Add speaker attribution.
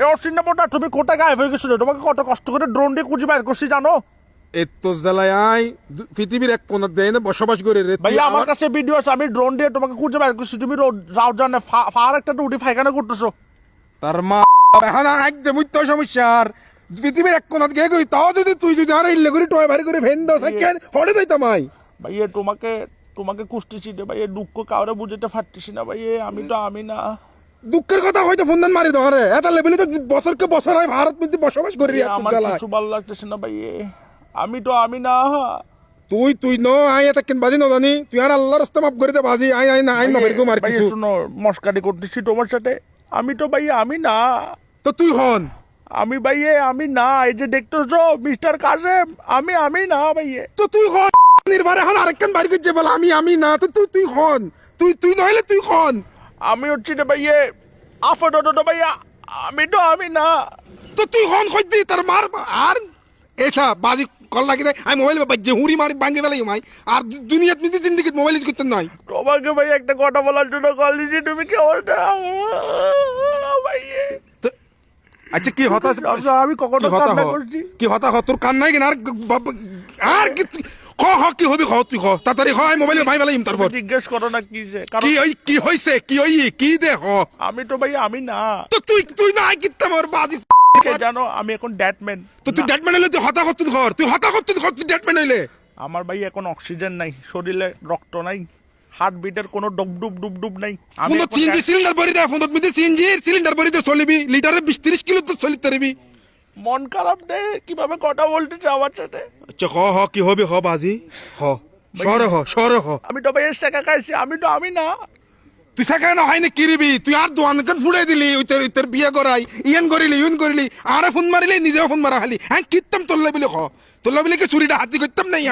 Speaker 1: এ অসিন্নাপটা তুমি কোথায় গায়েব হয়ে গেছিল? তোমাকে কত কষ্ট করে ড্রোন দিয়ে খুঁজে বের করছি জানো?
Speaker 2: এত জ্বালায় আই পৃথিবীর এক কোণার দেয় না বসবাস করে রে।
Speaker 1: ভাইয়া আমার কাছে ভিডিও আছে, আমি ড্রোন দিয়ে তোমাকে খুঁজে বের করছি। তুমি রাউজানে ফার একটা উঠি ফাইখানা করতেছো।
Speaker 2: তার মা এখন একদম তো সমস্যা আর পৃথিবীর এক কোণাত গিয়ে গই তাও যদি তুই যদি আর ইল্লে করে টয় বাড়ি করে ফেন দাও সাইকেল হড়ে যাইতাম আই।
Speaker 1: ভাইয়া তোমাকে কুষ্টিছি রে ভাইয়া, দুঃখ কাউরে বুঝতে পারতেছি না ভাইয়া। আমি তো আমি না।
Speaker 2: দুঃখের কথা হয়তো ফোন দেন মারি ধরে এটা লেভেলে তো বছরকে বছর হয় ভারত মধ্যে বসবাস করি এত
Speaker 1: আমার
Speaker 2: জ্বালা।
Speaker 1: কিছু ভালো লাগতেছে না ভাইয়া। আমি তো আমি না।
Speaker 2: তুই ন আই এটা কেন বাজি ন জানি তুই আর আল্লাহর রাস্তা মাফ করে দে বাজি আই আই না আই না বেরকম আর
Speaker 1: ভাইয়া
Speaker 2: কিছু
Speaker 1: শুনো, মস্কারি করতেছি তোমার সাথে। আমি তো ভাইয়া আমি না।
Speaker 2: তো তুই হন
Speaker 1: আমি ভাইয়া আমি না। এই যে দেখতেছো মিস্টার কাসেম, আমি না ভাইয়া।
Speaker 2: তো তুই হন নির্বারে হন আরেকখান বাড়ি করছে বল আমি না তো তুই হন তুই নইলে তুই হন।
Speaker 1: আমি হচ্ছি রে ভাইয়া আফটো ভাইয়া। আমি তো আমি না।
Speaker 2: তো তুই হন কইতি তার মার আর এসা বাজি কল লাগি দেয় আমি মোবাইল বাজে হুড়ি মারি ভাঙে ফেলাই মাই আর দুনিয়াত মিদি জিন্দিগি মোবাইল ইউজ করতে নাই।
Speaker 1: তোমাকে ভাই একটা কথা বলার জন্য কল দিয়েছি, তুমি কি বলছো ভাইয়া?
Speaker 2: আচ্ছা কি হতাশ
Speaker 1: আমি কখনো কান্না করছি?
Speaker 2: কি হতা হ তোর কান নাই কেন আর কি কি হবি তুই তাড়াতাড়ি হয় মোবাইল ভাই ফেলাই তারপর
Speaker 1: জিজ্ঞেস করো না কি যে
Speaker 2: কি ওই কি হইছে কি ওই কি দে হ।
Speaker 1: আমি তো ভাই আমি না।
Speaker 2: তো তুই না কিত্তা মোর বাজি
Speaker 1: জানো আমি এখন ড্যাটম্যান।
Speaker 2: তো তুই ডেটম্যান হইলে তুই হতা করতুন ঘর তুই হতা করতুন ঘর তুই ডেটম্যান হইলে।
Speaker 1: আমার ভাই এখন অক্সিজেন নাই, শরীরে রক্ত নাই, হার্ট বিটের কোনো ডুব নাই। আমি
Speaker 2: ফোনত সিএনজি সিলিন্ডার ভরি দে ফোনত মিদি সিএনজি সিলিন্ডার ভরি দে চলিবি লিটারে 20-30 কিলো তো চলিতে পারবি।
Speaker 1: মন খারাপ দে কিভাবে কথা বলতেছে আমার সাথে।
Speaker 2: আচ্ছা হ কি হবে হ বাজি হ সরে হ।
Speaker 1: আমি তো ভাই টাকা খাইছি, আমি তো আমি না।
Speaker 2: তুই সেখানে হয় না কিরিবি তুই আর দোয়ানকান ফুড়ে দিলি তোর বিয়ে করাই ইয়েন করিলি আরে ফোন মারিলি নিজেও ফোন মারা খালি হ্যাঁ কিত্তাম তোল্লা বিলে কি চুরিটা হাতি করতাম নাই